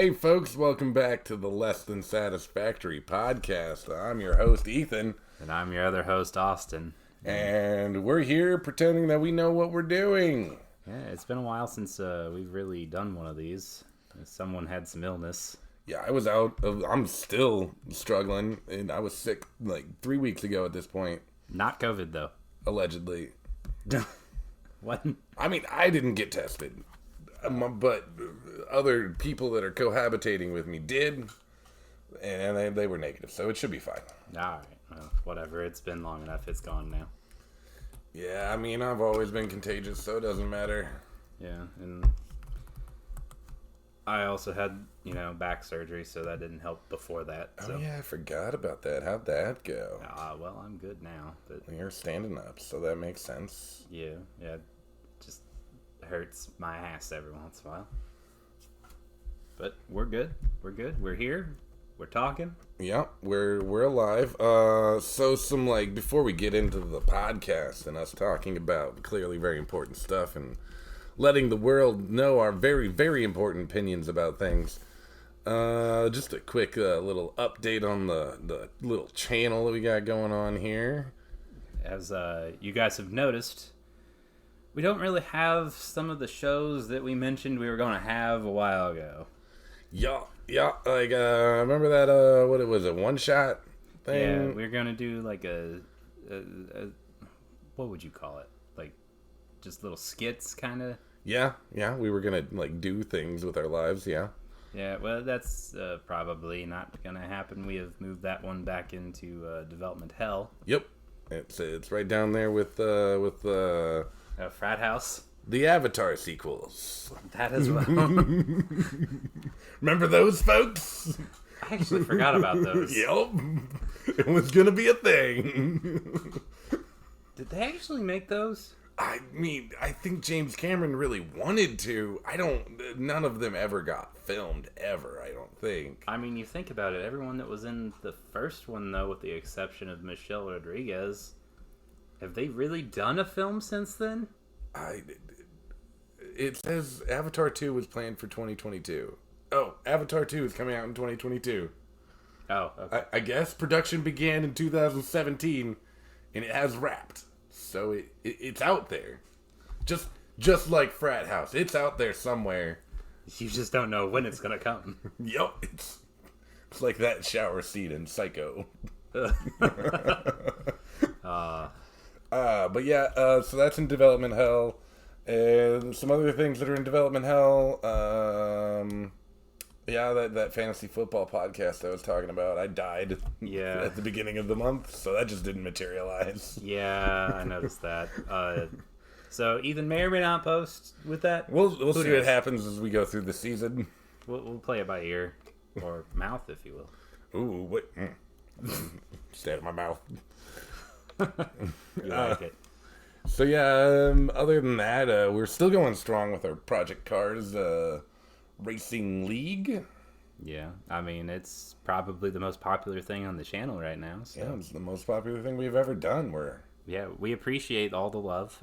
Hey folks, welcome back to the Less Than Satisfactory podcast. I'm your host, Ethan. And I'm your other host, Austin. And we're here pretending that we know what we're doing. Yeah, it's been a while since we've really done one of these. Someone had some illness. Yeah, I'm still struggling, and I was sick like 3 weeks ago at this point. Not COVID, though. Allegedly. What? I mean, I didn't get tested, but other people that are cohabitating with me did, and they were negative, so it should be fine. Alright, well, whatever. It's been long enough. It's gone now. Yeah, I mean, I've always been contagious, so it doesn't matter. Yeah, and I also had, back surgery, so that didn't help before that. So. Oh, yeah, I forgot about that. How'd that go? Well, I'm good now. But You're standing up, so that makes sense. Yeah, just hurts my ass every once in a while. But we're good. We're here. We're talking. Yeah, we're alive. So before we get into the podcast and us talking about clearly very important stuff and letting the world know our very, very important opinions about things, just a quick little update on the little channel that we got going on here. As you guys have noticed, we don't really have some of the shows that we mentioned we were going to have a while ago. Yeah, like, remember that, what it was, a one-shot thing? Yeah, we were going to do, like, a what would you call it? Like, just little skits, kind of? Yeah, we were going to, like, do things with our lives, yeah. Yeah, well, that's probably not going to happen. We have moved that one back into development hell. Yep, it's right down there with Frat House. the Avatar sequels. That as well. Remember those, folks? I actually forgot about those. Yep. It was going to be a thing. Did they actually make those? I mean, I think James Cameron really wanted to. None of them ever got filmed, ever, I don't think. I mean, you think about it, everyone that was in the first one, though, with the exception of Michelle Rodriguez, have they really done a film since then? It says Avatar 2 was planned for 2022. Oh, Avatar 2 is coming out in 2022. Oh, okay. I guess production began in 2017, and it has wrapped. So it's out there. Just like Frat House. It's out there somewhere. You just don't know when it's going to come. Yup. It's like that shower scene in Psycho. But yeah, so that's in development hell. And some other things that are in development hell. Yeah, that fantasy football podcast I was talking about, I died at the beginning of the month, so that just didn't materialize. Yeah, I noticed that. So Ethan may or may not post with that. We'll see what happens as we go through the season. We'll play it by ear, or mouth, if you will. Ooh, what? Stay out of my mouth. You like it. So yeah, other than that, we're still going strong with our Project Cars Racing League. Yeah, I mean, it's probably the most popular thing on the channel right now. So. Yeah, it's the most popular thing we've ever done. We appreciate all the love.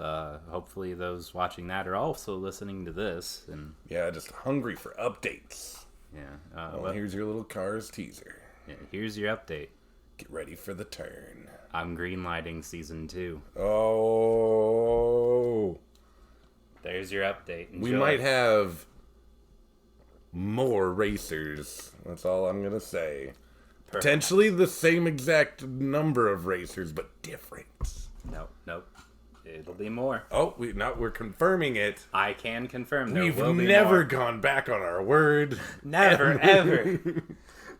Hopefully those watching that are also listening to this. And yeah, just hungry for updates. Yeah. Well, here's your little Cars teaser. Yeah, here's your update. Get ready for the turn. I'm greenlighting season 2. Oh. There's your update. Enjoy. We might have more racers. That's all I'm going to say. Perfect. Potentially the same exact number of racers, but different. Nope. It'll be more. Oh, we're confirming it. I can confirm there We've will be never more. Gone back on our word. Never, ever.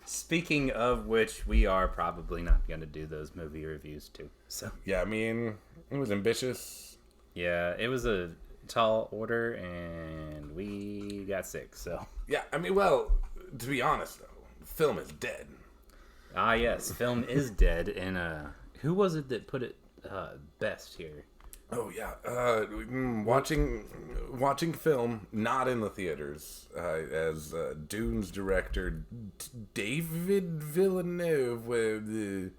Speaking of which, we are probably not going to do those movie reviews too. So yeah, I mean, it was ambitious. Yeah, it was a tall order, and we got sick. So yeah, I mean, well, to be honest though, film is dead. Ah, yes, film is dead. And who was it that put it best here? Oh yeah, watching film not in the theaters as Dune's director David Villeneuve.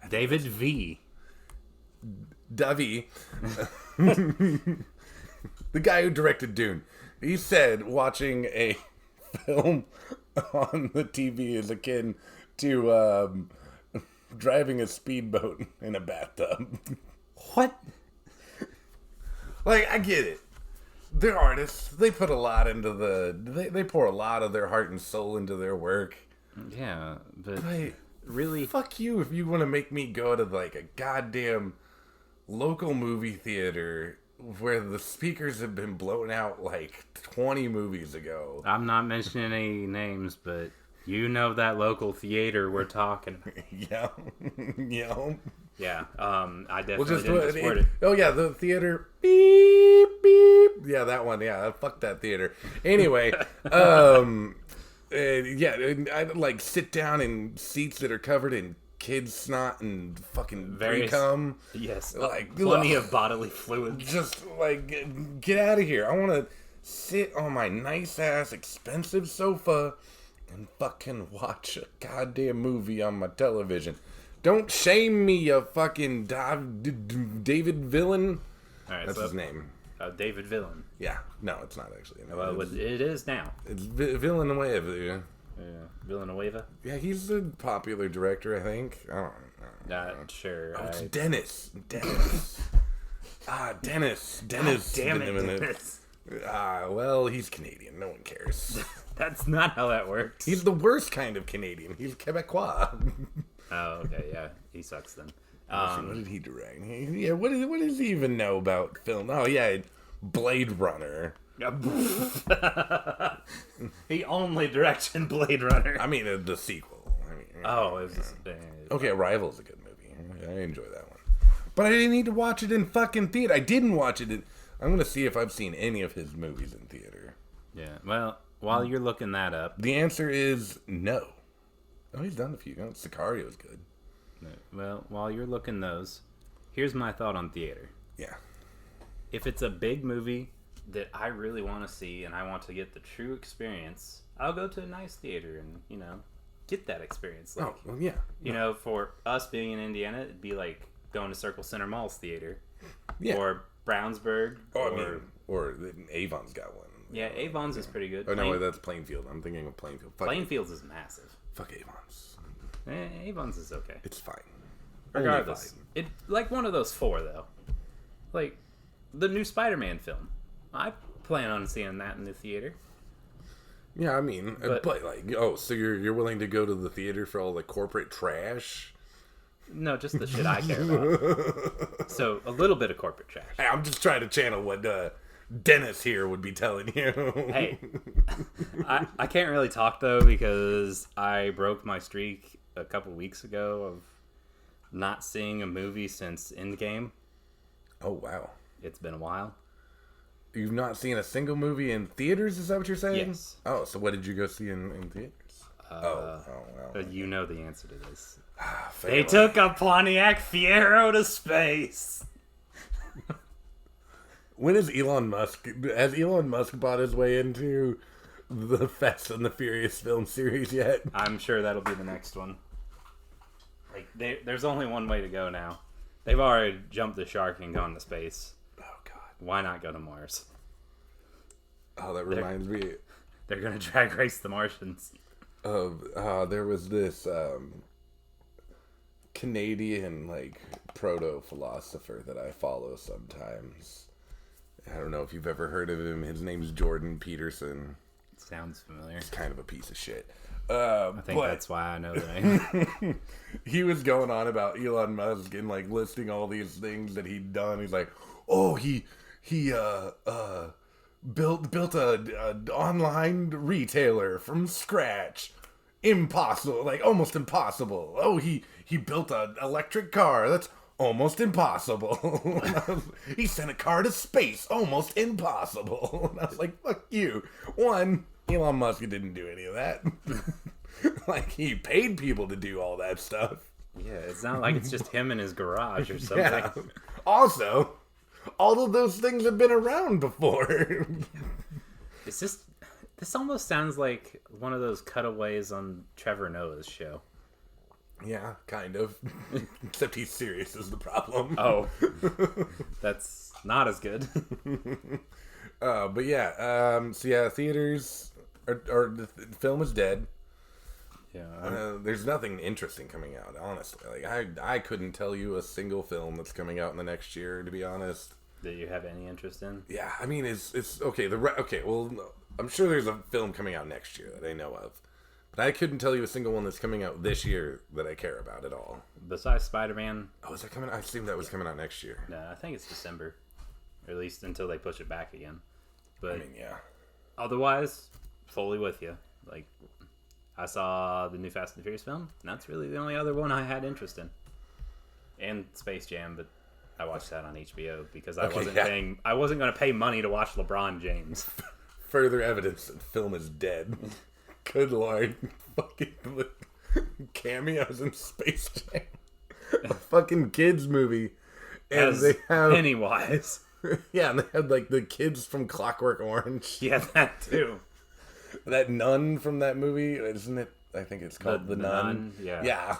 David V. Davi, the guy who directed Dune, he said watching a film on the TV is akin to driving a speedboat in a bathtub. What? Like, I get it. They're artists. They put a lot into they pour a lot of their heart and soul into their work. Yeah, but Like, really, fuck you if you want to make me go to, like, a goddamn local movie theater where the speakers have been blown out, like, 20 movies ago. I'm not mentioning any names, but you know that local theater we're talking about. Yeah. Yeah. Yeah, I definitely Well, didn't support it. Oh, yeah, the theater. Beep, beep. Yeah, that one. Yeah, fuck that theater. Anyway, I like sit down in seats that are covered in kid snot and fucking pre-cum. Yes, Like, plenty ugh. of bodily fluids. Just, like, get out of here. I want to sit on my nice-ass, expensive sofa and fucking watch a goddamn movie on my television. Don't shame me, you fucking David Villain. All right, That's his name. David Villain. Yeah. No, it's not actually. No, Well, it is now. it's Villanueva. Yeah, Villanueva. Yeah, he's a popular director, I think. I don't know. Not sure. Oh, it's Dennis. Dennis. Dennis. Dennis. Damn it, Dennis. Well, he's Canadian. No one cares. That's not how that works. He's the worst kind of Canadian. He's Quebecois. Oh, okay, yeah, he sucks then. What did he direct? Yeah, what does he even know about film? Oh, yeah, Blade Runner. He only directed Blade Runner. I mean, the sequel. Oh, it was just, Okay, Arrival's a good movie. I enjoy that one. But I didn't need to watch it in fucking theater. I didn't watch it in... I'm going to see if I've seen any of his movies in theater. Yeah, well, while you're looking that up... The answer is no. Oh, he's done a few. Sicarios good. Well, while you're looking those, here's my thought on theater. Yeah. If it's a big movie that I really want to see and I want to get the true experience, I'll go to a nice theater and, get that experience. Like, Well, yeah. For us being in Indiana, it'd be like going to Circle Center Mall's theater. Yeah. Or Brownsburg. Or Avon's got one. Yeah, Avon's is pretty good. Oh, no, that's Plainfield. I'm thinking of Plainfield. Plainfield's is massive. Fuck Avon's. Avon's is okay. It's fine. Regardless. Only fine. Like one of those four, though. Like, the new Spider-Man film. I plan on seeing that in the theater. Yeah, I mean, But- so you're willing to go to the theater for all the corporate trash? No, just the shit I care about. So, a little bit of corporate trash. Hey, I'm just trying to channel what Dennis here would be telling you. Hey, I can't really talk, though, because I broke my streak a couple weeks ago of not seeing a movie since Endgame. Oh, wow. It's been a while. You've not seen a single movie in theaters, is that what you're saying? Yes. Oh, so what did you go see in theaters? Well. But you know the answer to this. Fair They enough. took a Pontiac Fiero to space. When is Elon Musk... Has Elon Musk bought his way into the Fast and the Furious film series yet? I'm sure that'll be the next one. Like, there's only one way to go now. They've already jumped the shark and gone to space. Oh, God. Why not go to Mars? Oh, that reminds me They're gonna drag race the Martians. of... there was this Canadian, proto-philosopher that I follow sometimes. I don't know if you've ever heard of him. His name's Jordan Peterson. Sounds familiar. He's kind of a piece of shit. I think that's why I know the name. He was going on about Elon Musk and listing all these things that he'd done. He's like, oh, he built a online retailer from scratch. Impossible, almost impossible. Oh, he built an electric car. That's almost impossible. He sent a car to space. Almost impossible. And I was like, fuck you. One, Elon Musk didn't do any of that. He paid people to do all that stuff. Yeah, it's not like it's just him in his garage or something. Yeah. Also, all of those things have been around before. This almost sounds like one of those cutaways on Trevor Noah's show. Yeah, kind of. Except he's serious is the problem. Oh, that's not as good. But yeah, theaters, or the film is dead. Yeah. There's nothing interesting coming out, honestly. Like I couldn't tell you a single film that's coming out in the next year, to be honest. That you have any interest in? Yeah, I mean, it's okay. Okay, well, no, I'm sure there's a film coming out next year that I know of, but I couldn't tell you a single one that's coming out this year that I care about at all. Besides Spider-Man? Oh, is that coming? I assumed that was coming out next year. No, I think it's December, or at least until they push it back again. But I mean, yeah. Otherwise, fully with you. Like, I saw the new Fast and Furious film, and that's really the only other one I had interest in. And Space Jam, but I watched that on HBO because I wasn't paying. I wasn't going to pay money to watch LeBron James. Further evidence that film is dead. Good lord, fucking cameos in Space Jam, a fucking kids movie, and As they have Pennywise. Yeah, and they had like the kids from Clockwork Orange. Yeah, that too. That nun from that movie, isn't it? I think it's called The Nun. Yeah. Yeah.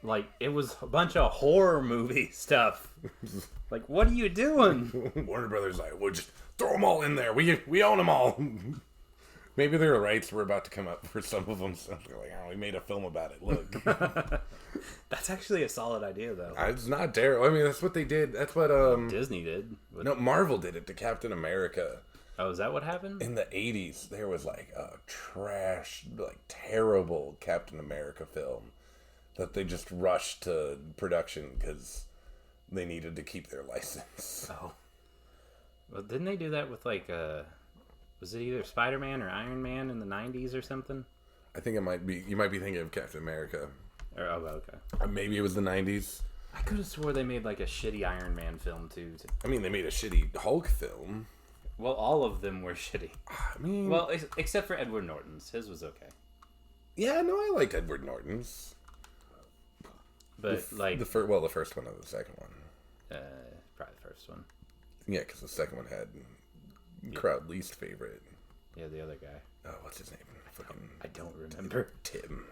Like, it was a bunch of horror movie stuff. Like, what are you doing? Warner Brothers like, we'll just throw them all in there. We own them all. Maybe their rights were about to come up for some of them. So they're like, oh, we made a film about it. Look. That's actually a solid idea, though. It's not terrible. I mean, that's what they did. That's what Disney did. No, Marvel did it to Captain America. Oh, is that what happened? In the 80s, there was like a trash, like terrible Captain America film that they just rushed to production because they needed to keep their license. Oh. Well, didn't they do that with like, was it either Spider-Man or Iron Man in the 90s or something? I think it might be, you might be thinking of Captain America. Or, oh, okay. Maybe it was the 90s. I could have swore they made like a shitty Iron Man film too. I mean, they made a shitty Hulk film. Well, all of them were shitty. I mean... Well, except for Edward Norton's. His was okay. Yeah, no, I liked Edward Norton's. But, like... the first one or the second one? Probably the first one. Yeah, because the second one had crowd least favorite. Yeah, the other guy. Oh, what's his name? Fucking... I don't remember. Tim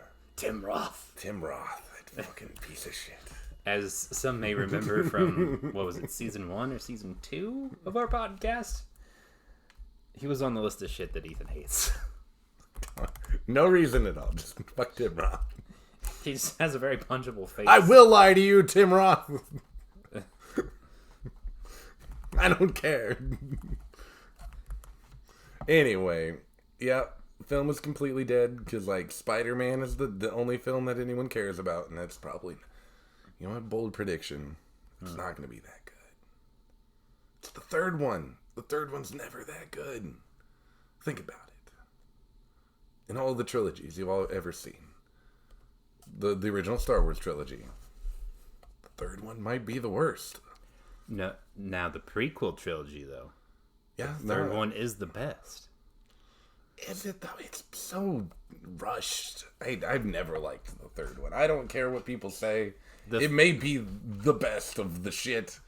Roth. Tim Roth. That fucking piece of shit. As some may remember from, what was it, season 1 or season 2 of our podcast? He was on the list of shit that Ethan hates. No reason at all. Just fuck Tim Roth. He just has a very punchable face. I will lie to you, Tim Roth. I don't care. Anyway, yeah, film is completely dead because, like, Spider-Man is the only film that anyone cares about, and that's probably, you know what, bold prediction. It's not going to be that good. It's the third one. The third one's never that good. Think about it. In all the trilogies you've all ever seen, the original Star Wars trilogy, the third one might be the worst. No, now the prequel trilogy, though. Yeah, the third one is the best. Is it though? It's so rushed. I've never liked the third one. I don't care what people say. It may be the best of the shit,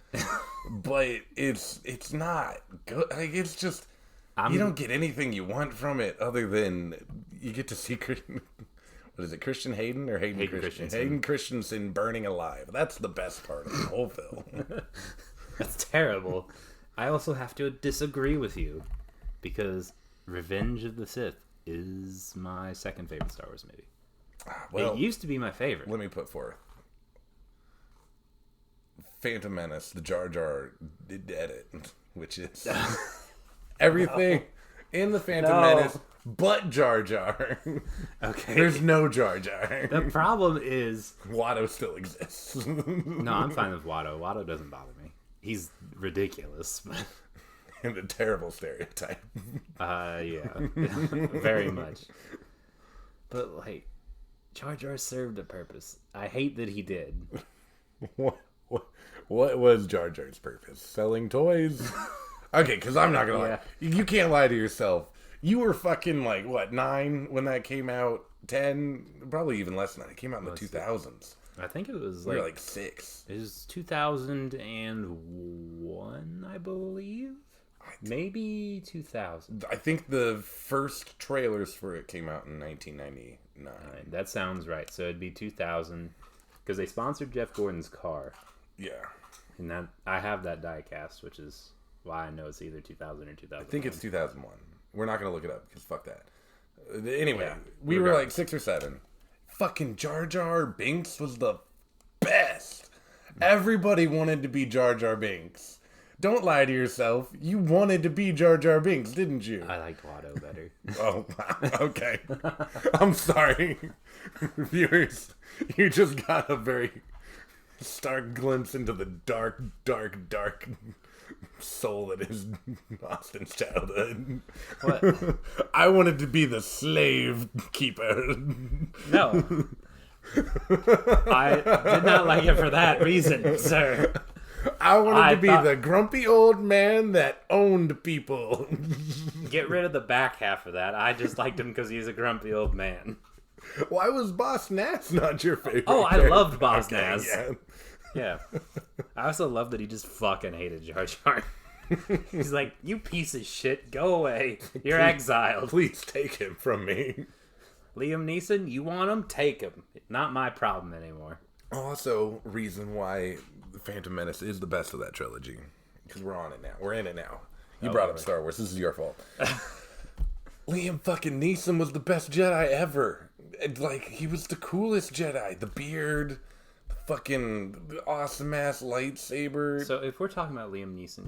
but it's not good. Like, it's just you don't get anything you want from it other than you get to see what is it, Christian Hayden or Hayden Christensen? Hayden Christensen burning alive. That's the best part of the whole film. That's terrible. I also have to disagree with you because Revenge of the Sith is my second favorite Star Wars movie. Well, it used to be my favorite. Let me put forth Phantom Menace, the Jar Jar edit, which is everything in the Phantom Menace but Jar Jar. Okay. There's no Jar Jar. The problem is Watto still exists. No, I'm fine with Watto. Watto doesn't bother me. He's ridiculous, but and a terrible stereotype. Yeah. Very much. But, like, Jar Jar served a purpose. I hate that he did. What was Jar Jar's purpose? Selling toys? Okay, because I'm not going to lie. You can't lie to yourself. You were fucking, like, what, 9 when that came out? 10? Probably even less than that. It came out in the 2000s. I think it was, we were like 6. It was 2001, I believe? Maybe 2000. I think the first trailers for it came out in 1999. Right, that sounds right. So it'd be 2000 because they sponsored Jeff Gordon's car. Yeah. And that I have that die-cast, which is why I know it's either 2000 or 2001. I think it's 2001. We're not going to look it up because fuck that. Anyway, Yeah, we were regardless. like 6 or 7. Fucking Jar Jar Binks was the best. Everybody wanted to be Jar Jar Binks. Don't lie to yourself. You wanted to be Jar Jar Binks, didn't you? I liked Watto better. Oh, wow. Okay. I'm sorry. Viewers, you just got a very stark glimpse into the dark, dark, dark soul that is Austin's childhood. What? I wanted to be the slave keeper. No. I did not like it for that reason, sir. I wanted to be thought- the grumpy old man that owned people. Get rid of the back half of that. I just liked him because he's a grumpy old man. Why was Boss Nass not your favorite? Oh, I character? loved Boss Okay, Nass. yeah. Yeah. I also love that he just fucking hated Jar Jar. He's like, you piece of shit, go away. You're exiled. Please take him from me. Liam Neeson, you want him? Take him. Not my problem anymore. Also, reason why Phantom Menace is the best of that trilogy. Because we're on it now. We're in it now. You brought up Star Wars. This is your fault. Liam fucking Neeson was the best Jedi ever. And, like, he was the coolest Jedi. The beard, the fucking awesome-ass lightsaber. So if we're talking about Liam Neeson,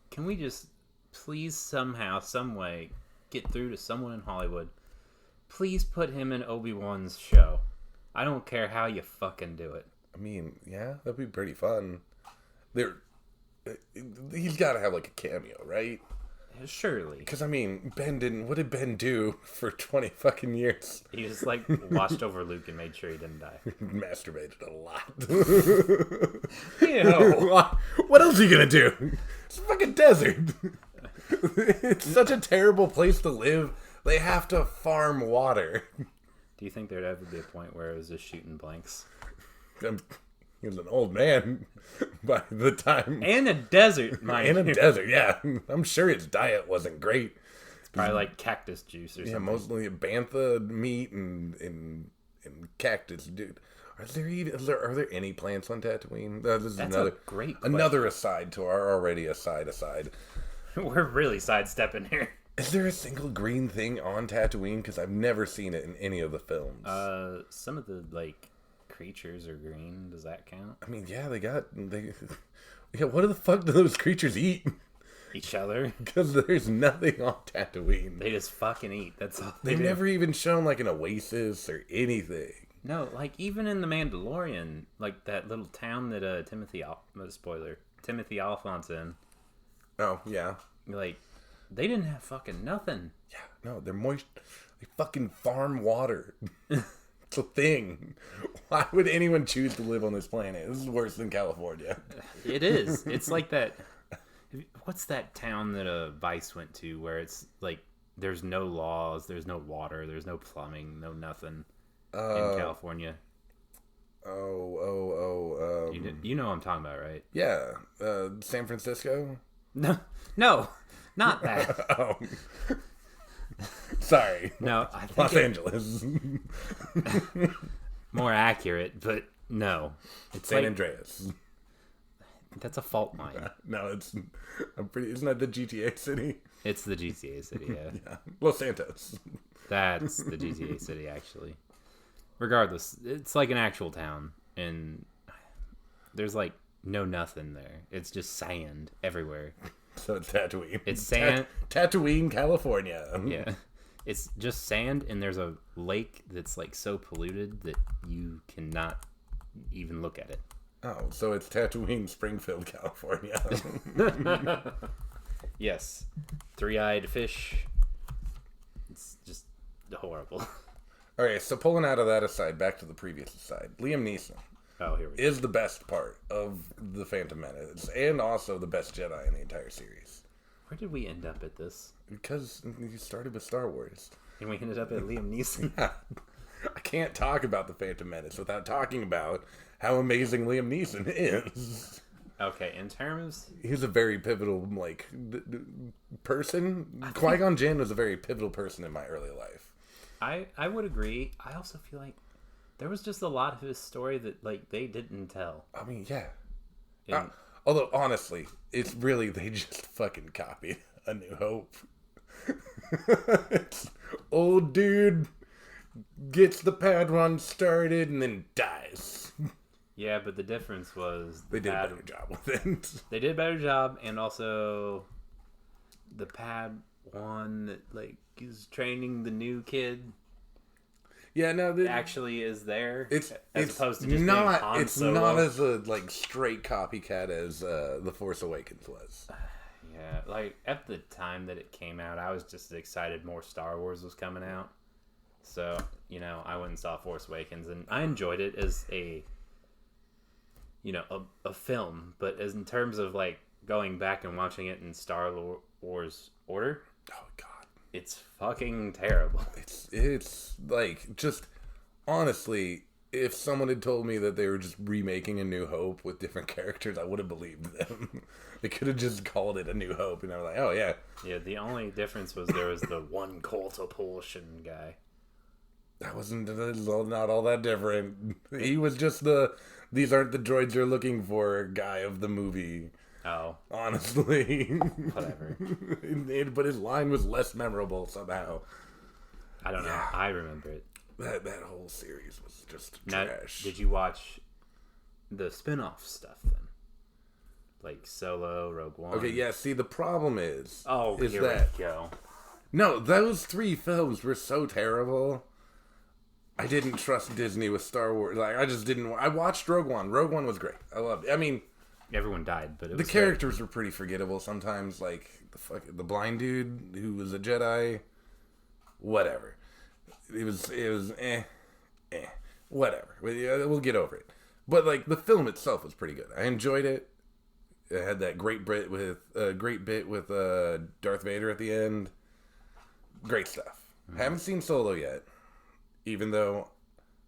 can we just please somehow, some way, get through to someone in Hollywood? Please put him in Obi-Wan's show. I don't care how you fucking do it. I mean, yeah, that'd be pretty fun. He's got to have, like, a cameo, right? Surely. Because, I mean, what did Ben do for 20 fucking years? He just, like, watched over Luke and made sure he didn't die. Masturbated a lot. Ew. What else are you gonna do? It's a fucking desert. It's such a terrible place to live. They have to farm water. Do you think there'd ever be a point where it was just shooting blanks? He was an old man by the time. And a desert, mind In a you. desert, yeah. I'm sure his diet wasn't great. Probably like cactus juice or Yeah, something. mostly bantha meat and cactus, dude. Are there any plants on Tatooine? This is That's another a great question. another aside to our already aside. We're really sidestepping here. Is there a single green thing on Tatooine? Because I've never seen it in any of the films. Some of the, like, creatures are green. Does that count? I mean, yeah, yeah. What the fuck do those creatures eat? Each other. Because there's nothing on Tatooine. They just fucking eat. That's all they They've do. never even shown like an oasis or anything. No, like, even in The Mandalorian, like, that little town that Timothy Olyphant's in, Oh yeah, like, they didn't have fucking nothing. yeah. No, they're moist. They fucking farm water. It's a thing. Why would anyone choose to live on this planet? This is worse than California. It is. It's like that. What's that town that Vice went to where it's like there's no laws, there's no water, there's no plumbing, no nothing in California? You know what I'm talking about, right? Yeah, San Francisco. No, not that. Oh, sorry. No, I think Los Angeles. more accurate, but no. It's San like, Andreas. that's a fault line. No, isn't that the GTA city? It's the GTA city, yeah. Yeah. Los Santos. That's the GTA city, actually. Regardless, it's like an actual town, and there's like no nothing there. It's just sand everywhere. So it's Tatooine. It's sand. Tatooine, California. Yeah. It's just sand, and there's a lake that's like so polluted that you cannot even look at it. Oh, so it's Tatooine, Springfield, California. Yes. Three-eyed fish. It's just horrible. Okay, so pulling out of that aside, back to the previous aside. Liam Neeson Oh, here we go. is the best part of The Phantom Menace, and also the best Jedi in the entire series. Where did we end up at this? Because you started with Star Wars. And we ended up at Liam Neeson. I can't talk about The Phantom Menace without talking about how amazing Liam Neeson is. Okay, in terms... He's a very pivotal, like, person. Qui-Gon Jinn was a very pivotal person in my early life. I would agree. I also feel like there was just a lot of his story that, like, they didn't tell. I mean, yeah. And Although, honestly, it's really, they just fucking copied A New Hope. Old dude gets the pad run started and then dies. Yeah, but the difference was They did a better job with it. They did a better job, and also the pad one that like is training the new kid. Yeah, no, Actually is there. It's opposed to just not. being Han It's Solo. not as a like straight copycat as The Force Awakens was. Yeah, like at the time that it came out, I was just excited more Star Wars was coming out. So, I went and saw Force Awakens, and I enjoyed it as a film, but as in terms of like going back and watching it in Star Wars order, Oh God, it's fucking terrible. it's like just honestly, if someone had told me that they were just remaking A New Hope with different characters, I would have believed them. They could have just called it A New Hope, and I was like, oh yeah. Yeah, the only difference was there was the one Coltopulsion guy. That wasn't not all that different. He was just these aren't the droids you're looking for guy of the movie. Oh. Honestly. Whatever. But his line was less memorable somehow. I don't know. I remember it. That whole series was just Now, trash. did you watch the spin-off stuff then? Like Solo, Rogue One? Okay, yeah, see, the problem is Here that... we go. No, those 3 films were so terrible. I didn't trust Disney with Star Wars. Like, I just didn't... I watched Rogue One. Rogue One was great. I loved it. I mean... Everyone died, but it was the characters were pretty forgettable sometimes. Like, the blind dude who was a Jedi. Whatever. It was whatever. We'll get over it. But, like, the film itself was pretty good. I enjoyed it. It had that great bit with Darth Vader at the end. Great stuff. Mm-hmm. Haven't seen Solo yet. Even though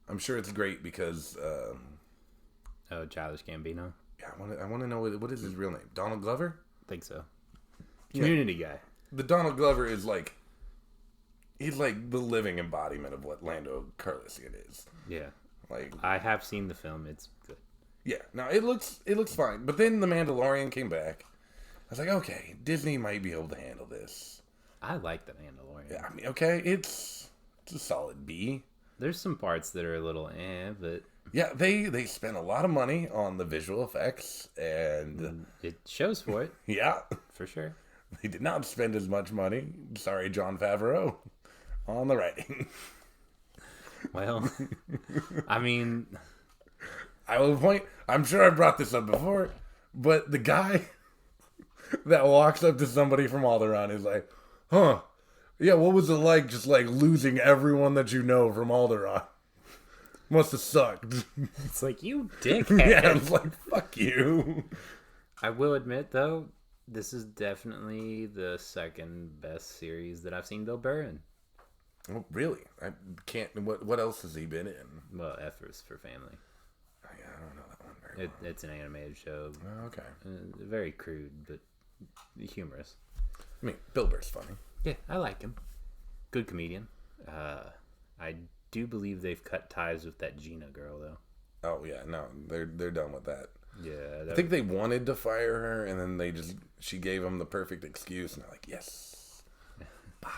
I'm sure it's great because... Childish Gambino? Yeah, I want to know what is his real name. Donald Glover? I think so. Community guy. The Donald Glover is like... He's like the living embodiment of what Lando Calrissian is. Yeah. Like, I have seen the film. It's good. Yeah. No, it looks fine. But then The Mandalorian came back. I was like, okay, Disney might be able to handle this. I like The Mandalorian. Yeah, I mean, okay, it's a solid B. There's some parts that are a little but... Yeah, they spent a lot of money on the visual effects, and... It shows for it. Yeah. For sure. They did not spend as much money. Sorry, Jon Favreau. On the writing. Well, I mean... I will point... I'm sure I brought this up before, but the guy that walks up to somebody from Alderaan is like, huh, yeah, what was it like just like losing everyone that you know from Alderaan? Must have sucked. It's like, you dickhead. Yeah, it's like, fuck you. I will admit, though, this is definitely the second best series that I've seen Bill Burr in. Oh, really? I can't... What else has he been in? Well, F is for Family. Oh, yeah, I don't know that one very well. It's an animated show. Oh, okay. Very crude, but humorous. I mean, Bill Burr's funny. Yeah, I like him. Good comedian. I do believe they've cut ties with that Gina girl, though. Oh, yeah, no, they're done with that. Yeah. I think they wanted to fire her, and then she gave them the perfect excuse, and they're like, yes, bye.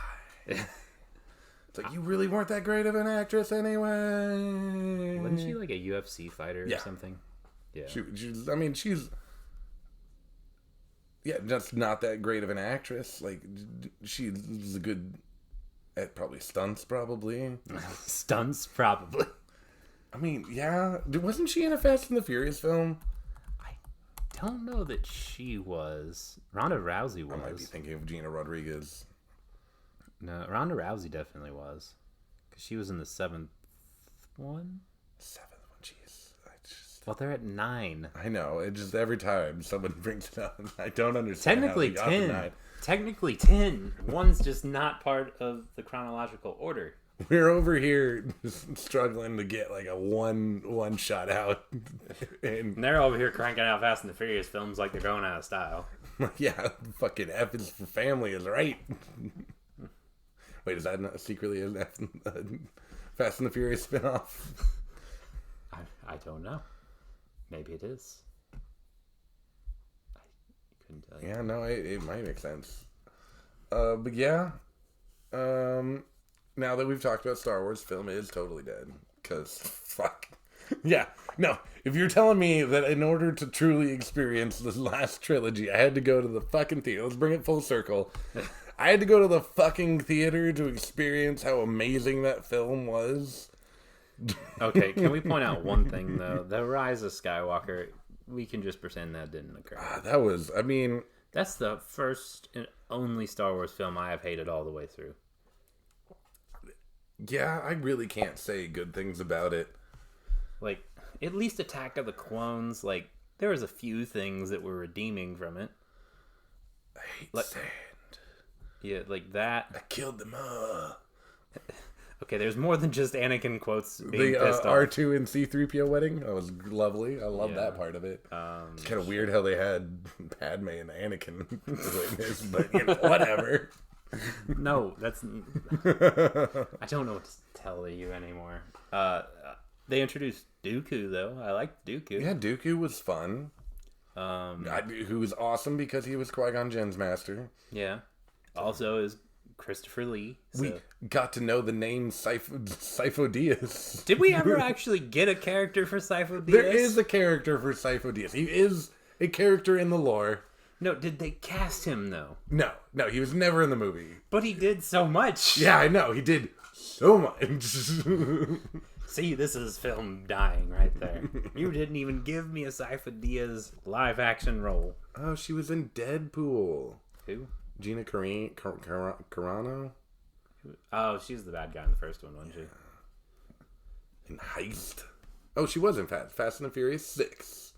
It's like, you really weren't that great of an actress anyway. Wasn't she like a UFC fighter or something? Yeah. She's just not that great of an actress. Like, she's a good at probably stunts, probably. Stunts, probably. I mean, yeah. Wasn't she in a Fast and the Furious film? I don't know that she was. Ronda Rousey was. I might be thinking of Gina Rodriguez. No, Ronda Rousey definitely was. Because she was in the 7th one? 7th one, jeez. Well, they're at 9. I know. It just every time someone brings it up, I don't understand. Technically 10. Technically 10. One's just not part of the chronological order. We're over here just struggling to get like a one shot out. And they're over here cranking out Fast and the Furious films like they're going out of style. Yeah, fucking F is for Family is right. Wait, is that not secretly a Fast and the Furious spinoff? I don't know. Maybe it is. I couldn't tell you. Yeah, no, it might make sense. But yeah, Now that we've talked about Star Wars, film is totally dead. Because, fuck. Yeah, no. If you're telling me that in order to truly experience this last trilogy, I had to go to the fucking theater. Let's bring it full circle. I had to go to the fucking theater to experience how amazing that film was. Okay, can we point out one thing, though? The Rise of Skywalker, we can just pretend that didn't occur. That was, I mean... That's the first and only Star Wars film I have hated all the way through. Yeah, I really can't say good things about it. Like, at least Attack of the Clones, like, there was a few things that were redeeming from it. I hate like, sand. Yeah, like that. I killed them all. Okay, there's more than just Anakin quotes being pissed off. R2 and C-3PO wedding, that was lovely. I love that part of it. It's kind of weird how they had Padme and Anakin witness, but you know, whatever. No, that's... I don't know what to tell you anymore. They introduced Dooku, though. I liked Dooku. Yeah, Dooku was fun. Who was awesome because he was Qui-Gon Jinn's master. Yeah. Also is Christopher Lee. So. We got to know the name Sifo Dyas. Did we ever actually get a character for Sifo Dyas? There is a character for Sifo Dyas. He is a character in the lore. No, did they cast him, though? No, he was never in the movie. But he did so much. Yeah, I know. He did so much. See, this is film dying right there. You didn't even give me a Sifo Dyas live-action role. Oh, she was in Deadpool. Who? Gina Carano? Oh, she's the bad guy in the first one, wasn't she? In Heist. Oh, she was in Fast and Furious 6.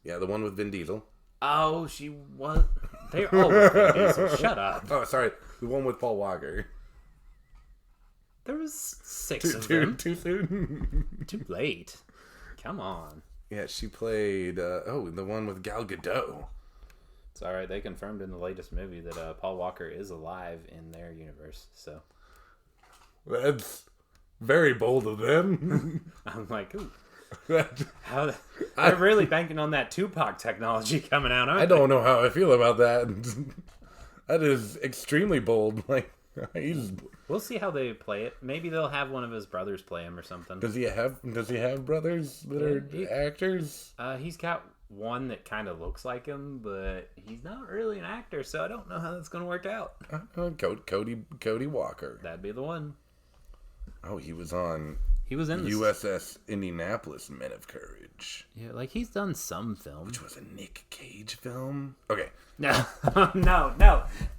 Yeah, the one with Vin Diesel. Oh, she was... They're all with Vin Diesel. Shut up. Oh, sorry. The one with Paul Walker. There was 6 of them. Too soon? Too late. Come on. Yeah, she played... the one with Gal Gadot. It's alright. They confirmed in the latest movie that Paul Walker is alive in their universe, so... That's very bold of them. I'm like, ooh. They're really banking on that Tupac technology coming out, aren't I don't know how I feel about that. That is extremely bold. Like, we'll see how they play it. Maybe they'll have one of his brothers play him or something. Does he have brothers that are actors? He's got one that kind of looks like him, but he's not really an actor, so I don't know how that's going to work out. Cody Walker. That'd be the one. Oh, he was in USS Indianapolis, Men of Courage. Yeah, like he's done some film. Which was a Nick Cage film. Okay. No.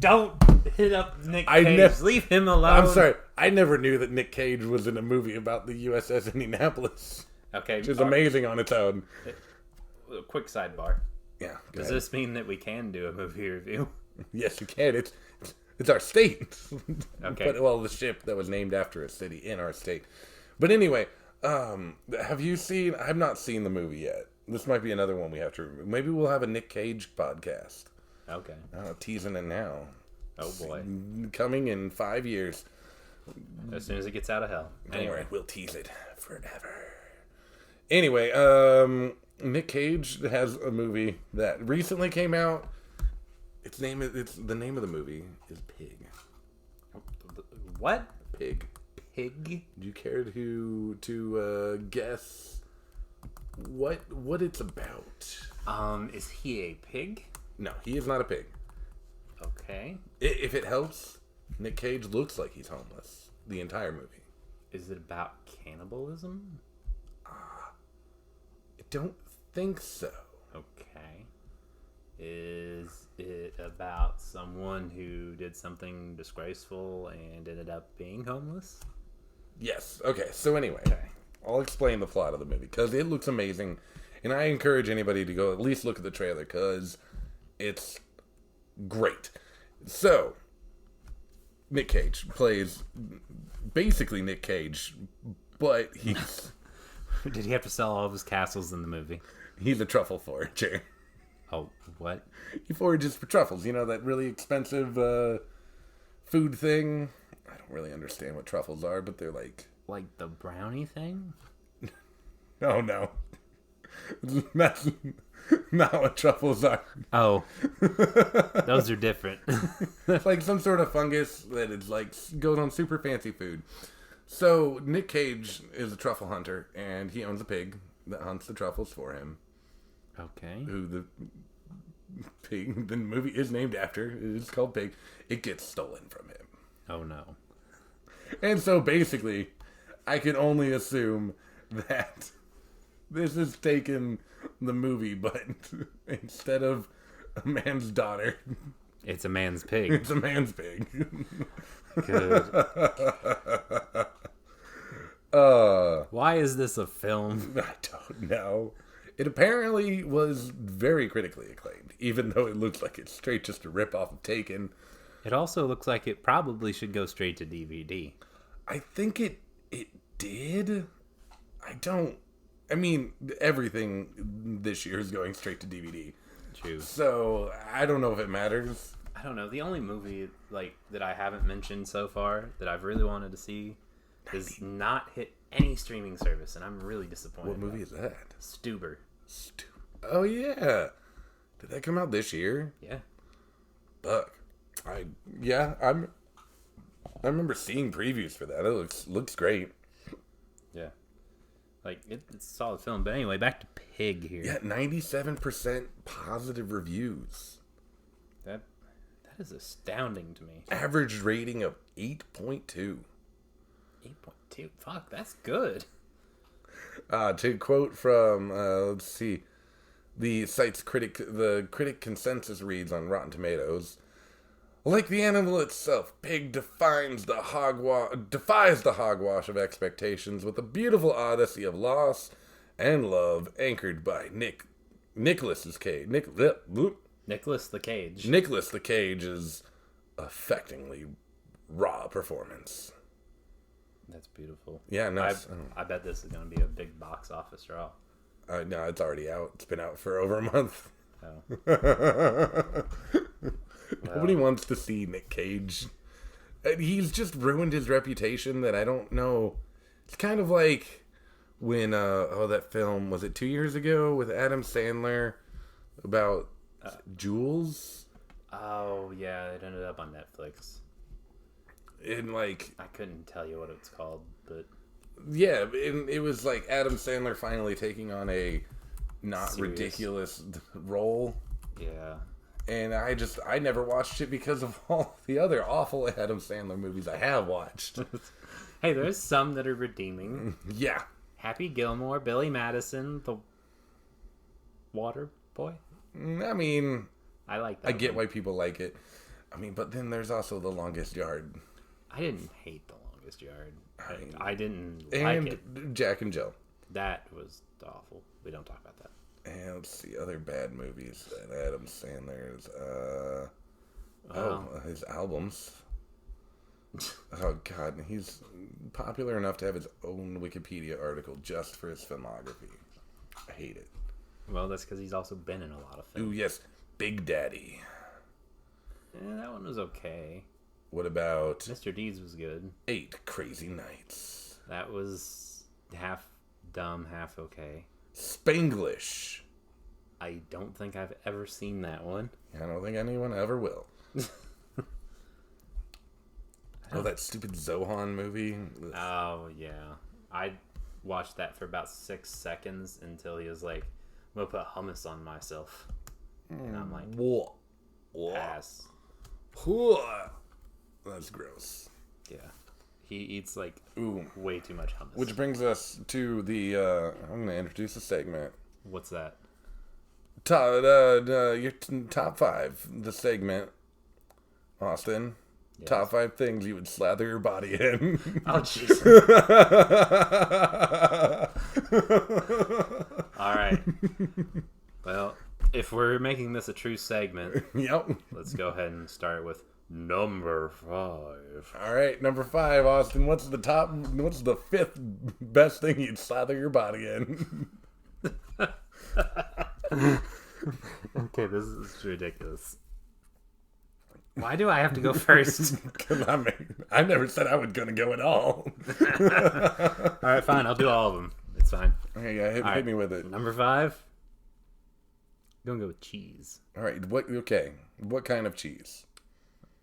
Don't hit up Nick Cage. Leave him alone. I'm sorry. I never knew that Nick Cage was in a movie about the USS Indianapolis. Okay. Which is amazing on its own. A quick sidebar. Yeah. Does this mean that we can do a movie review? Yes, you can. It's our state. Okay. The ship that was named after a city in our state. But anyway, have you seen... I've not seen the movie yet. This might be another one we have to remove. Maybe we'll have a Nick Cage podcast. Okay. Teasing it now. Oh, boy. Coming in 5 years. As soon as it gets out of hell. Anyway, we'll tease it forever. Anyway, Nick Cage has a movie that recently came out. The name of the movie is Pig. What? Pig. Pig? Do you care to guess what it's about? Is he a pig? No, he is not a pig. Okay. If it helps, Nick Cage looks like he's homeless the entire movie. Is it about cannibalism? I don't think so. Okay. Is it about someone who did something disgraceful and ended up being homeless? Yes. Okay, so anyway, I'll explain the plot of the movie because it looks amazing. And I encourage anybody to go at least look at the trailer because it's great. So, Nick Cage plays basically Nick Cage, but he's... Did he have to sell all of his castles in the movie? He's a truffle forager. Oh, what? He forages for truffles. You know, that really expensive food thing? I don't really understand what truffles are, but they're like... Like the brownie thing? Oh, no. That's not what truffles are. Oh, those are different. It's like some sort of fungus that is like goes on super fancy food. So Nick Cage is a truffle hunter, and he owns a pig that hunts the truffles for him. Okay. Who the pig the movie is named after. It's called Pig. It gets stolen from him. Oh no. And so basically, I can only assume that this has taken the movie, but instead of a man's daughter, it's a man's pig. it's a man's pig. Good. Why is this a film? I don't know. It apparently was very critically acclaimed, even though it looks like it's straight just a rip-off of Taken. It also looks like it probably should go straight to DVD. I think it did. I mean, everything this year is going straight to DVD. True. So, I don't know if it matters. I don't know. The only movie that I haven't mentioned so far that I've really wanted to see has not hit any streaming service, and I'm really disappointed. What movie is that? Stuber. Oh, yeah. Did that come out this year? Yeah. Fuck. I remember seeing previews for that. It looks great. Yeah. It's a solid film. But anyway, back to Pig here. Yeah, 97% positive reviews. That is astounding to me. Average rating of 8.2. 8.2. Fuck, that's good. To quote from, let's see, the site's critic consensus reads on Rotten Tomatoes, like the animal itself, Pig defies the hogwash of expectations with a beautiful odyssey of loss and love anchored by Nicholas the Cage's affectingly raw performance. That's beautiful. Yeah, no, I bet this is going to be a big box office draw. No, it's already out. It's been out for over a month. Oh. Nobody wants to see Nick Cage. He's just ruined his reputation that I don't know. It's kind of like when, that film, was it 2 years ago with Adam Sandler about Jules? Oh, yeah, it ended up on Netflix. And like... I couldn't tell you what it's called, but... Yeah, it was like Adam Sandler finally taking on a not Serious. Ridiculous role. Yeah. And I never watched it because of all the other awful Adam Sandler movies I have watched. Hey, there's some that are redeeming. Yeah. Happy Gilmore, Billy Madison, the Water Boy. I mean, I like that. I get why people like it. I mean, but then there's also The Longest Yard. I didn't hate The Longest Yard. I didn't like it. And Jack and Jill. That was awful. We don't talk about that. And let's see, other bad movies that Adam Sandler's, his albums. Oh, God, he's popular enough to have his own Wikipedia article just for his filmography. I hate it. Well, that's because he's also been in a lot of films. Ooh, yes, Big Daddy. Yeah, that one was okay. What about Mr. Deeds was good. 8 Crazy Nights? That was half dumb, half okay. Spanglish. I don't think I've ever seen that one. I don't think anyone ever will. Oh, that stupid Zohan movie. Oh, yeah. I watched that for about 6 seconds until he was like, I'm going to put hummus on myself. And I'm like, Whoa. pass. That's gross. Yeah. He eats like Ooh. way too much hummus. Which brings us to the, I'm going to introduce a segment. What's that? Your top 5, the segment. Austin. Yes. Top 5 things you would slather your body in. Oh, jeez. All right. Well, if we're making this a true segment, Yep. let's go ahead and start with number 5. All right, number 5, Austin. What's the 5th best thing you'd slather your body in? Okay, this is ridiculous. Why do I have to go first? Because I never said I was going to go at all. All right, fine. I'll do all of them. It's That's fine. Okay, yeah, hit me with it. Number 5. I'm gonna go with cheese. All right, what kind of cheese?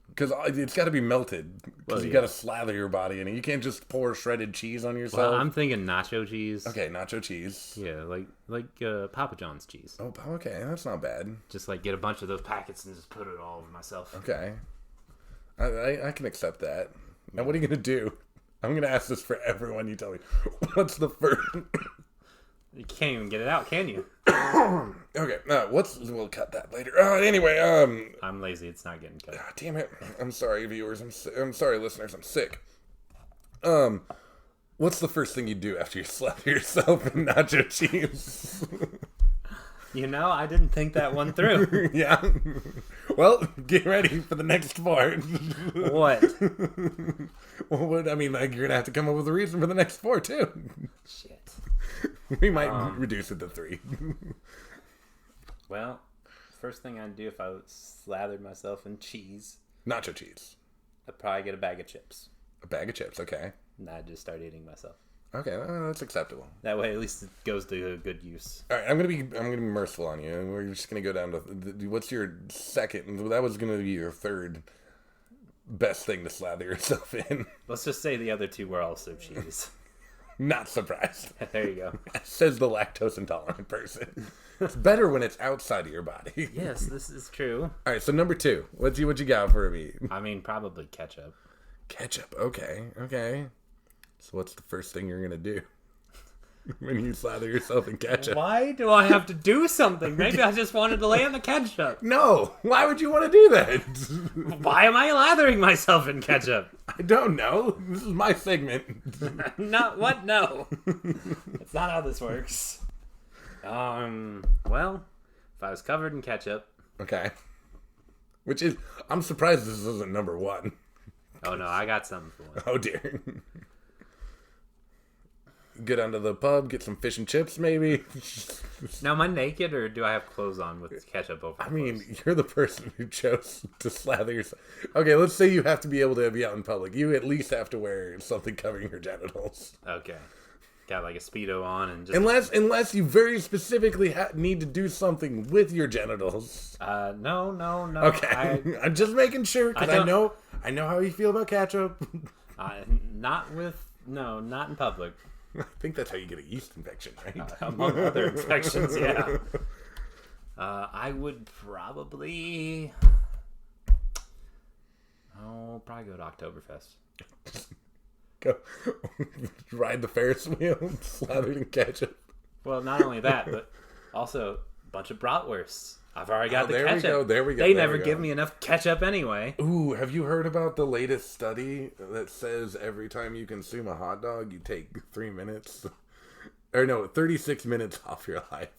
Because it's got to be melted. Because you got to slather your body in it. You can't just pour shredded cheese on yourself. Well, I'm thinking nacho cheese. Okay, nacho cheese. Yeah, like Papa John's cheese. Oh, okay, that's not bad. Just like get a bunch of those packets and just put it all over myself. Okay, I can accept that. Now, what are you gonna do? I'm gonna ask this for everyone. You tell me, what's the first? You can't even get it out, can you? Okay, we'll cut that later. Anyway, I'm lazy. It's not getting cut. Damn it! I'm sorry, viewers. I'm sorry, listeners. I'm sick. What's the first thing you do after you slap yourself in nacho cheese? I didn't think that one through. Yeah. Well, get ready for the next part. What? Well, I mean, like, you're gonna have to come up with a reason for the next 4 too. Shit. We might reduce it to 3. Well, first thing I'd do if I slathered myself in cheese. Nacho cheese. I'd probably get a bag of chips. A bag of chips, okay. And I'd just start eating myself. Okay, that's acceptable. That way, at least it goes to good use. All right, I'm gonna be merciful on you, and we're just gonna go down to what's your second? That was gonna be your third best thing to slather yourself in. Let's just say the other 2 were also cheese. Not surprised. There you go. Says the lactose intolerant person. It's better when it's outside of your body. Yes, this is true. All right, so number 2. What you got for me? I mean, probably ketchup. Ketchup. Okay. So what's the first thing you're gonna do when you slather yourself in ketchup? Why do I have to do something? Maybe I just wanted to lay on the ketchup. No. Why would you want to do that? Why am I lathering myself in ketchup? I don't know. This is my segment. What? No. That's not how this works. Well, if I was covered in ketchup. Okay. Which is, I'm surprised this isn't number 1. Oh no, I got something for it. Oh dear. Get down to the pub, get some fish and chips, maybe. Now, am I naked or do I have clothes on with ketchup over? I mean, you're the person who chose to slather yourself. Okay, let's say you have to be able to be out in public. You at least have to wear something covering your genitals. Okay. Got like a Speedo on and just... Unless you very specifically need to do something with your genitals. No. Okay, I'm just making sure because I know how you feel about ketchup. Not in public. I think that's how you get a yeast infection, right? Among other infections, yeah. I would probably go to Oktoberfest. Go ride the Ferris wheel, slathered in ketchup. Well, not only that, but also a bunch of bratwursts. I've already got the ketchup. There we go. They never give me enough ketchup anyway. Ooh, have you heard about the latest study that says every time you consume a hot dog, you take 3 minutes? Or no, 36 minutes off your life.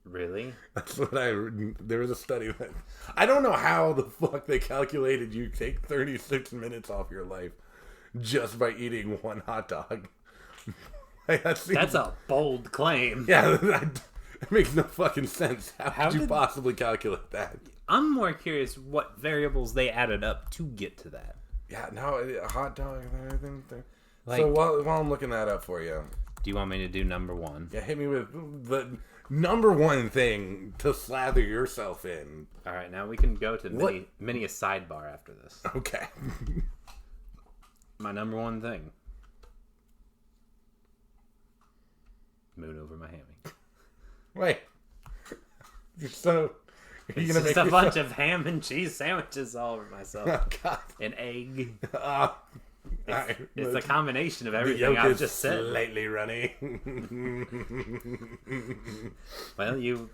Really? That's what there was a study that... I don't know how the fuck they calculated you take 36 minutes off your life just by eating one hot dog. That's a bold claim. Yeah, it makes no fucking sense. How could you possibly calculate that? I'm more curious what variables they added up to get to that. Yeah, no, a hot dog and everything. So while I'm looking that up for you. Do you want me to do number 1? Yeah, hit me with the number 1 thing to slather yourself in. All right, now we can go to mini a sidebar after this. Okay. My number 1 thing. Moon over my hammy. Wait. It's just a bunch of ham and cheese sandwiches all over myself. Oh, God. An egg. Right. It's a combination of everything I've just said. Slightly runny. Well,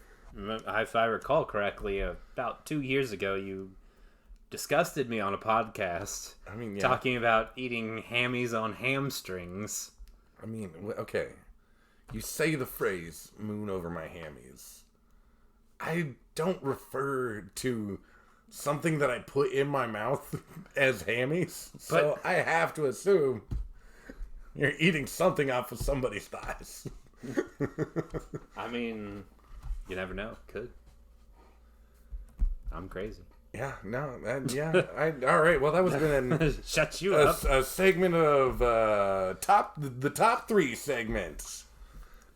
if I recall correctly, about 2 years ago, you disgusted me on a podcast. I mean, yeah. Talking about eating hammies on hamstrings. I mean, okay. You say the phrase "moon over my hammies." I don't refer to something that I put in my mouth as hammies, so I have to assume you're eating something off of somebody's thighs. I mean, you never know. Could. I'm crazy. Yeah, no, all right. Well, that was been shut you up. A segment of the top 3 segments.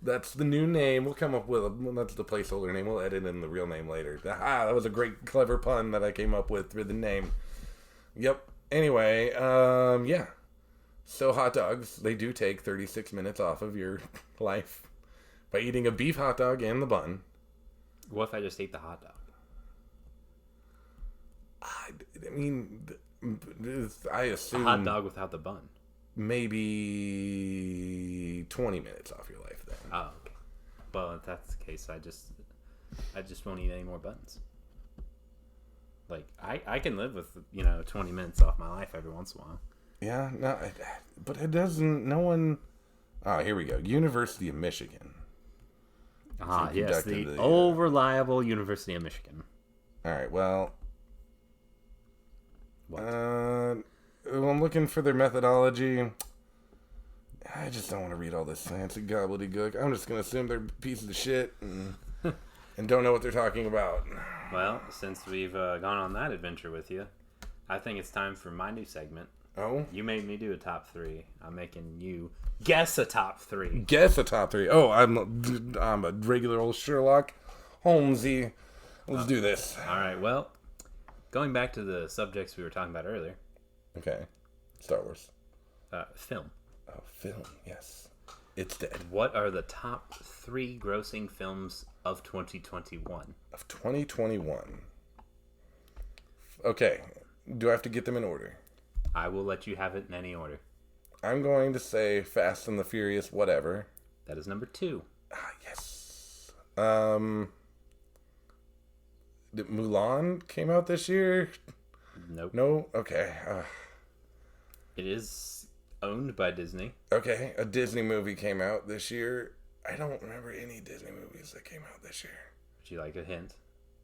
That's the new name. We'll come up with that's the placeholder name. We'll edit in the real name later. That was a great, clever pun that I came up with for the name. Yep. Anyway, yeah. So hot dogs, they do take 36 minutes off of your life by eating a beef hot dog and the bun. What if I just ate the hot dog? I mean, I assume... A hot dog without the bun. Maybe 20 minutes off your life then. Oh, okay. Well, if that's the case, I just won't eat any more buns. Like, I can live with, 20 minutes off my life every once in a while. Yeah, no, but it doesn't, no one... here we go. University of Michigan. Yes, the old reliable University of Michigan. All right, well... What? I'm looking for their methodology. I just don't want to read all this fancy gobbledygook. I'm just going to assume they're pieces of shit and don't know what they're talking about. Well, since we've gone on that adventure with you, I think it's time for my new segment. Oh? You made me do a top 3. I'm making you guess a top 3. Guess a top 3. Oh, I'm a regular old Sherlock Holmesy. Let's do this. All right, well, going back to the subjects we were talking about earlier. Okay. Star Wars. Film. Oh, film. Yes. It's dead. What are the top 3 grossing films of 2021? Of 2021. Okay. Do I have to get them in order? I will let you have it in any order. I'm going to say Fast and the Furious, whatever. That is number 2. Yes. Did Mulan came out this year? Nope. No? Okay. It is owned by Disney. Okay. A Disney movie came out this year. I don't remember any Disney movies that came out this year. Would you like a hint?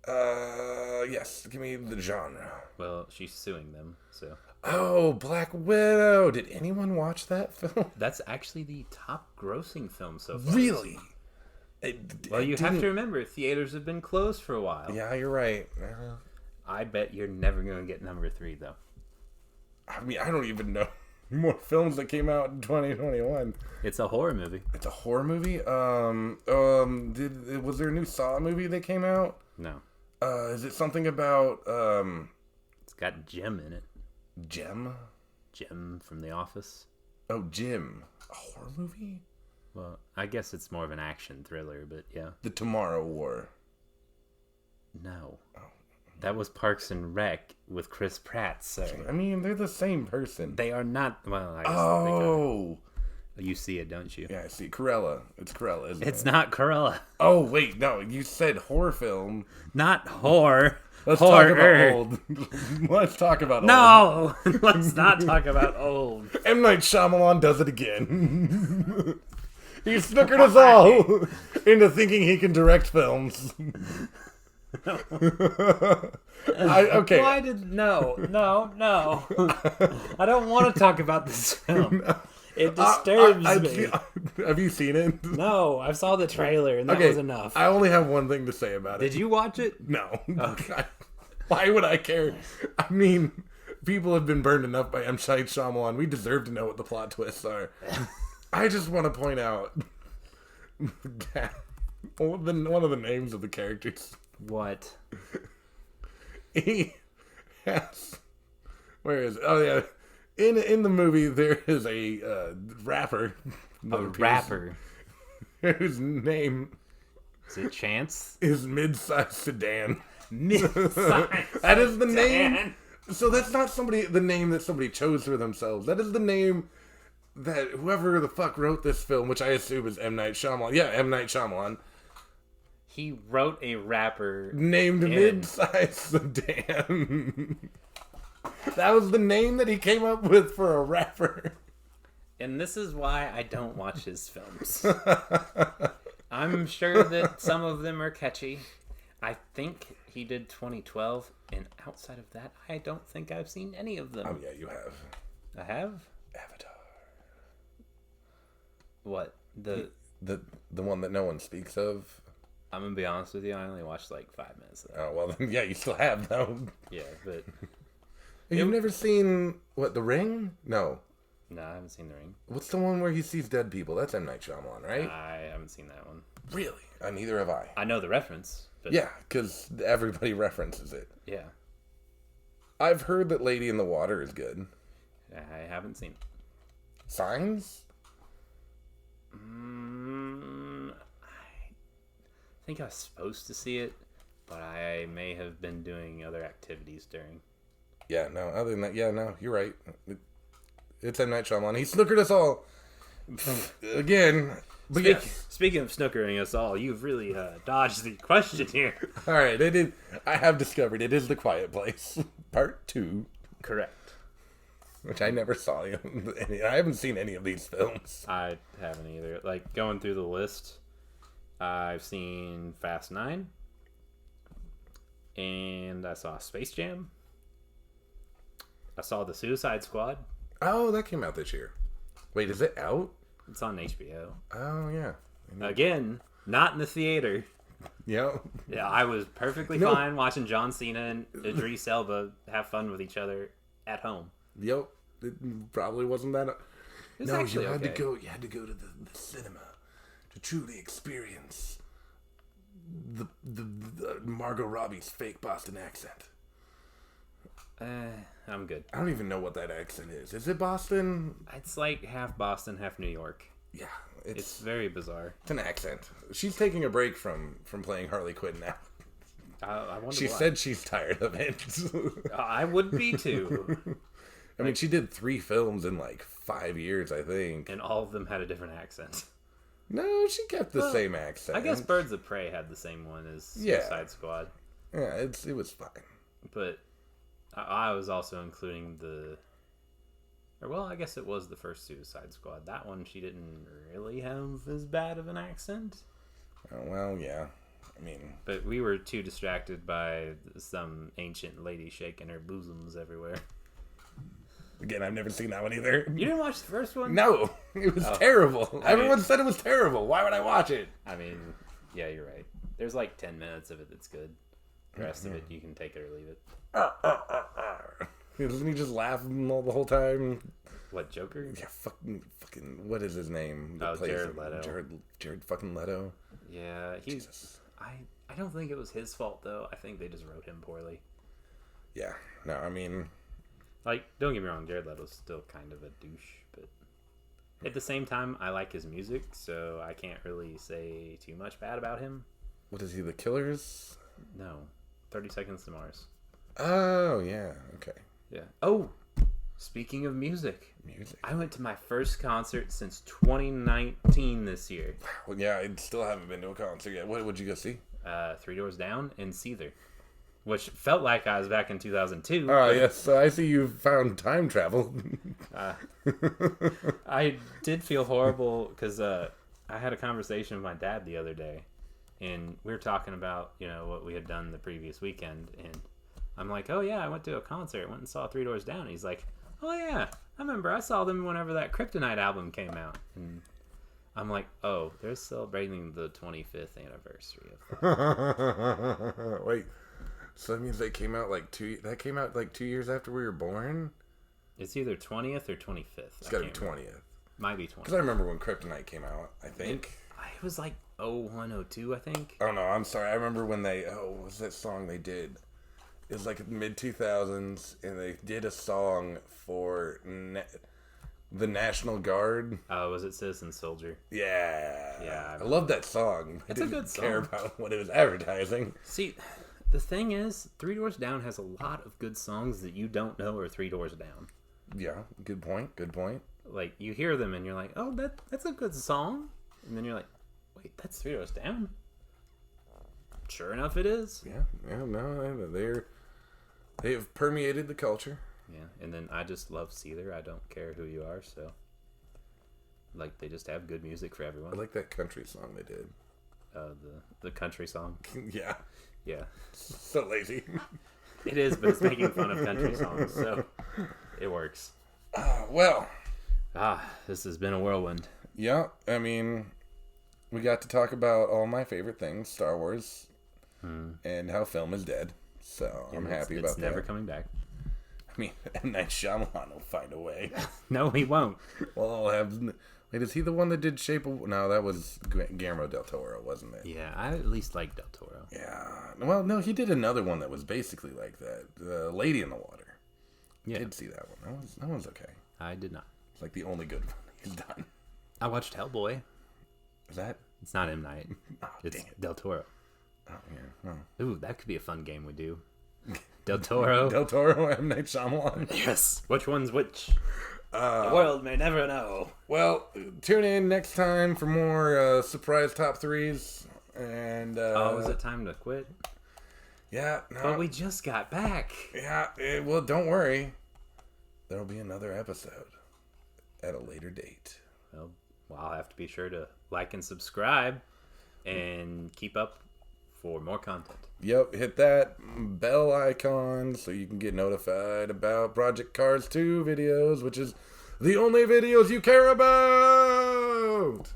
Yes. Give me the genre. Well, she's suing them, so... Oh, Black Widow. Did anyone watch that film? That's actually the top grossing film so far. Really? Well, you have to remember, theaters have been closed for a while. Yeah, you're right. I bet you're never going to get number 3, though. I mean, I don't even know more films that came out in 2021. It's a horror movie. It's a horror movie? Was there a new Saw movie that came out? No. Is it something about, It's got Jim in it. Jem? Jim from The Office. Oh, Jim. A horror movie? Well, I guess it's more of an action thriller, but yeah. The Tomorrow War. No. Oh. That was Parks and Rec with Chris Pratt, sir. I mean, they're the same person. They are not. Well, I guess Oh. You see it, don't you? Yeah, I see. Corella. It's Corella, isn't it? It's not Corella. Oh, wait. No, you said horror film. Not horror. Let's Horror. talk about old. Let's talk about old. No! Let's not talk about old. M. Night Shyamalan does it again. He snookered us all into thinking he can direct films. Okay. Why did... No. I don't want to talk about this film. It disturbs me. Have you seen it? No, I saw the trailer and that was enough. I only have one thing to say about it. Did you watch it? No. Okay. Why would I care? I mean, people have been burned enough by M. Night Shyamalan. We deserve to know what the plot twists are. I just want to point out one of the names of the characters. What? He has... Where is it? Oh, yeah. In the movie, there is a rapper. A rapper? Whose name... Is it Chance? Is Mid-Size Sedan. Mid-Size That is the name. So that's not the name that somebody chose for themselves. That is the name that whoever the fuck wrote this film, which I assume is M. Night Shyamalan. Yeah, M. Night Shyamalan. He wrote a rapper named Mid-Size Sedan. That was the name that he came up with for a rapper. And this is why I don't watch his films. I'm sure that some of them are catchy. I think he did 2012, and outside of that, I don't think I've seen any of them. Oh, yeah, you have. I have? Avatar. What? The one that no one speaks of? I'm going to be honest with you, I only watched like 5 minutes of that. Oh, well, then, yeah, you still have, though. Yeah, but... You've never seen, The Ring? No. No, I haven't seen The Ring. What's the one where he sees dead people? That's M. Night Shyamalan, right? I haven't seen that one. Really? Neither have I. I know the reference. But Yeah, because everybody references it. Yeah. I've heard that Lady in the Water is good. I haven't seen it. Signs? I think I was supposed to see it, but I may have been doing other activities during. Yeah, no, other than that, yeah, no, you're right. It's M. Night Shyamalan. He snookered us all. Again. But Speaking of snookering us all, you've really dodged the question here. All right, I have discovered it is The Quiet Place, Part 2. Correct. Which I never saw. I haven't seen any of these films. I haven't either. Like, going through the list, I've seen Fast 9, and I saw Space Jam. I saw The Suicide Squad. Oh, that came out this year. Wait, is it out? It's on HBO. Oh, yeah. Again, not in the theater. Yeah. Yeah, I was perfectly fine watching John Cena and Idris Elba have fun with each other at home. Yep. It probably wasn't that. It's actually you had okay. You had to go to the cinema to truly experience the Margot Robbie's fake Boston accent. I'm good. I don't even know what that accent is. Is it Boston? It's like half Boston, half New York. Yeah, It's very bizarre. It's an accent. She's taking a break from playing Harley Quinn now. I wonder She why. said she's tired of it. I would be too. I mean, she did 3 films in like 5 years, I think. And all of them had a different accent. No, she kept the same accent. I guess Birds of Prey had the same one as Suicide Squad. Yeah, it was fine. But I was also including I guess it was the first Suicide Squad. That one, she didn't really have as bad of an accent. Oh, well, yeah. I mean... But we were too distracted by some ancient lady shaking her bosoms everywhere. Again, I've never seen that one either. You didn't watch the first one? No, it was terrible. Everyone said it was terrible. Why would I watch it? I mean, yeah, you're right. There's like 10 minutes of it that's good. The rest of it, you can take it or leave it. Doesn't he just laugh all the whole time? What, Joker? Yeah, fucking, what is his name? Jared Leto. Jared fucking Leto. Yeah, Jesus. I don't think it was his fault, though. I think they just wrote him poorly. Yeah, no, I mean... Like, don't get me wrong, Jared Leto's still kind of a douche, but at the same time, I like his music, so I can't really say too much bad about him. What is he, The Killers? No. 30 Seconds to Mars. Oh, yeah, okay. Yeah. Oh, speaking of music. Music. I went to my first concert since 2019 this year. Well, yeah, I still haven't been to a concert yet. What would you go see? Three Doors Down and Seether. Which felt like I was back in 2002. Oh, yes. So I see you found time travel. I did feel horrible because I had a conversation with my dad the other day. And we were talking about, what we had done the previous weekend. And I'm like, oh, yeah, I went to a concert. Went and saw Three Doors Down. And he's like, oh, yeah, I remember. I saw them whenever that Kryptonite album came out. And I'm like, oh, they're celebrating the 25th anniversary of that. Wait. So that means that came out like 2 years after we were born? It's either 20th or 25th. It's got to be 20th. Might be 20th. Because I remember when Kryptonite came out, I think. It was like 01, 02, I think. Oh, no, I'm sorry. I remember when what was that song they did? It was like mid-2000s, and they did a song for the National Guard. Oh, was it Citizen Soldier? Yeah. Yeah. I love that song. It's a good song. I didn't care about what it was advertising. See, the thing is, Three Doors Down has a lot of good songs that you don't know are Three Doors Down. Yeah, good point. Like, you hear them and you're like, oh, that's a good song. And then you're like, wait, that's Three Doors Down? Sure enough, it is. Yeah, no, they have permeated the culture. Yeah, and then I just love Seether. I don't care who you are, so. Like, they just have good music for everyone. I like that country song they did. The country song. Yeah. Yeah. So lazy. It is, but it's making fun of country songs, so it works. Well. This has been a whirlwind. Yeah, I mean, we got to talk about all my favorite things, Star Wars, and how film is dead. So I'm happy about that. It's never coming back. I mean, M. Night Shyamalan will find a way. No, he won't. Well, I'll have... Wait, is he the one that did Shape of... No, that was Guillermo del Toro, wasn't it? Yeah, I at least like Del Toro. Yeah. Well, no, he did another one that was basically like that. The Lady in the Water. Yeah. I did see that one. That one's okay. I did not. It's like the only good one he's done. I watched Hellboy. Is that? It's not M. Night. Oh, It's dang it. Del Toro. Oh, yeah. Oh. Ooh, that could be a fun game we do. Del Toro. Del Toro, M. Night Shyamalan. Yes. Which one's which? The world may never know. Well, tune in next time for more surprise top threes. And Oh, is it time to quit? Yeah, no. But we just got back. Yeah, well, don't worry. There'll be another episode at a later date. Well, I'll have to be sure to like and subscribe and keep up for more content. Yep, hit that bell icon so you can get notified about Project Cars 2 videos, which is the only videos you care about.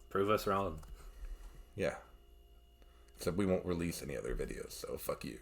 Prove us wrong. Yeah. Except we won't release any other videos, so fuck you.